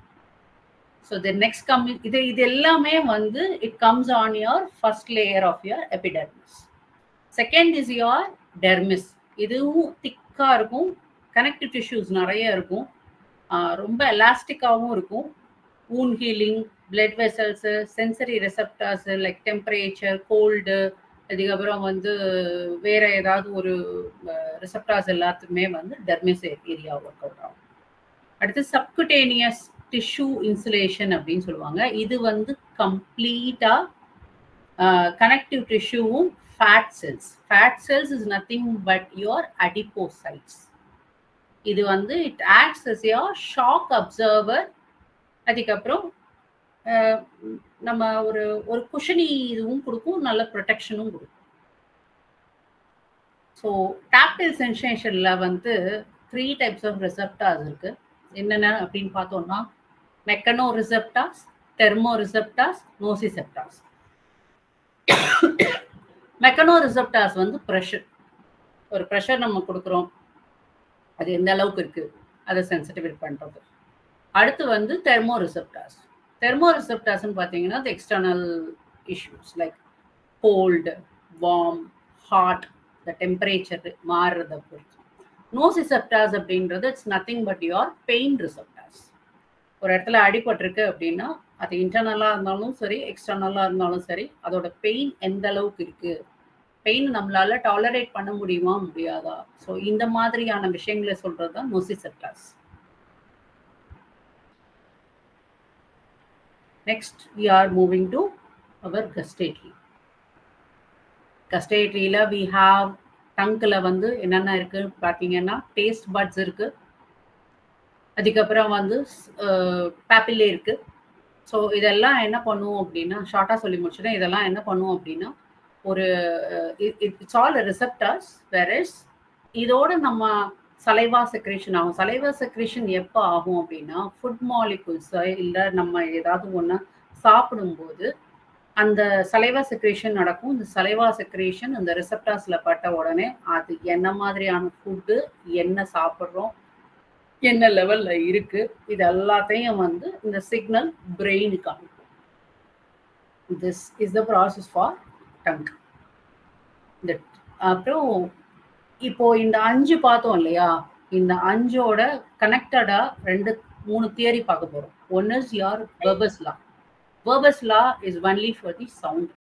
ஸோ த நெக்ஸ்ட் இது எல்லாமே வந்து it comes on your first layer of your epidermis. Second is your dermis. இதுவும் திக்காக இருக்கும், கனெக்டிவ் டிஷ்யூஸ் நிறைய இருக்கும், ரொம்ப எலாஸ்டிக்காகவும் இருக்கும். wound healing, blood vessels, sensory receptors like temperature, cold, அதுக்கப்புறம் வந்து வேற ஏதாவது ஒரு ரிசெப்டார்ஸ் எல்லாத்துக்குமே வந்து டெர்மிஸ் ஏரியா ஒர்க் அவுட் ஆகும். அடுத்து சப்குட்டேனியஸ் டிஷ்யூ இன்சுலேஷன் அப்படின்னு சொல்லுவாங்க. இது வந்து கம்ப்ளீட்டா கனெக்டிவ் டிஷ்யூவும் fat cells is nothing but your adipocytes. இது வந்து it acts as your shock absorber. அதுக்கப்புறம் நம்ம ஒரு குஷனி இதுவும் கொடுக்கும், நல்ல ப்ரொடெக்ஷனும் கொடுக்கும். ஸோ டாக்டைல் சென்சேஷன்ல வந்து 3 types ஆஃப் ரிசெப்டார்ஸ் இருக்கு. என்னென்ன அப்படின்னு பார்த்தோம்னா மெக்கனோ ரிசெப்டார்ஸ், தெர்மோ ரிசெப்டார்ஸ், நோசிசெப்டார்ஸ். மெக்கனோ ரிசெப்டார்ஸ் வந்து ஒரு ப்ரெஷர் நம்ம கொடுக்குறோம், அது எந்த அளவுக்கு இருக்கு அதை சென்சிட்டிவேட் பண்றது. அடுத்து வந்து தெர்மோ ரிசெப்டார்ஸ். தெர்மோ ரிசெப்டார்ஸ்ன்னு பார்த்தீங்கன்னா the external issues like cold, warm, hot, the temperature மாறுறதை பொறுத்து. நோசிசெப்டார்ஸ் அப்படின்றது it's nothing but your pain receptors. ஒரு இடத்துல அடிபட்டிருக்கு அப்படின்னா அது இன்டர்னலாக இருந்தாலும் சரி, எக்ஸ்டர்னலாக இருந்தாலும் சரி, அதோட பெயின் எந்த அளவுக்கு இருக்கு, பெயின் நம்மளால டாலரேட் பண்ண முடியாதா, ஸோ இந்த மாதிரியான விஷயங்களை சொல்றது தான் நோசிசெப்டார்ஸ். Next, we are moving to our gustatory. Gustatory-ல we have tongue-ல வந்து என்னென்ன இருக்கு பார்த்தீங்கன்னா டேஸ்ட் பட்ஸ் இருக்கு, அதுக்கப்புறம் வந்து பாப்பிலே இருக்கு. ஸோ இதெல்லாம் என்ன பண்ணுவோம் அப்படின்னா, ஷார்ட்டாக சொல்லி முடிச்சுட்டேன். இதெல்லாம் என்ன பண்ணுவோம் அப்படின்னா ஒரு இட்ஸ் ஆல் ரிசெப்டார்ஸ். வேறஸ் இதோட நம்ம சலைவா செக்ரேஷன் ஆகும். சலைவா செக்ரேஷன் எப்போ ஆகும் அப்படின்னா ஃபுட் மாலிகுல்ஸ் இல்லை நம்ம ஏதாவது ஒன்று சாப்பிடும்போது அந்த சலைவா செக்ரேஷன் நடக்கும். இந்த சலைவா செக்ரேஷன் அந்த ரிசெப்டார்ஸ்ல பட்ட உடனே அது என்ன மாதிரியான ஃபுட்டு, என்ன சாப்பிட்றோம், என்ன லெவல்ல இருக்கு, இது எல்லாத்தையும் வந்து இந்த சிக்னல் பிரெயினுக்கு அனுப்பும். This is the process for tongue. அப்புறம் இப்போ இந்த 5 பார்த்தோம் இல்லையா, இந்த 5ஓட கனெக்டடா 3 தியரி பார்க்க போறோம். ஒன் இஸ் யார் வெர்பஸ் லா. Verbus law is only for the sound.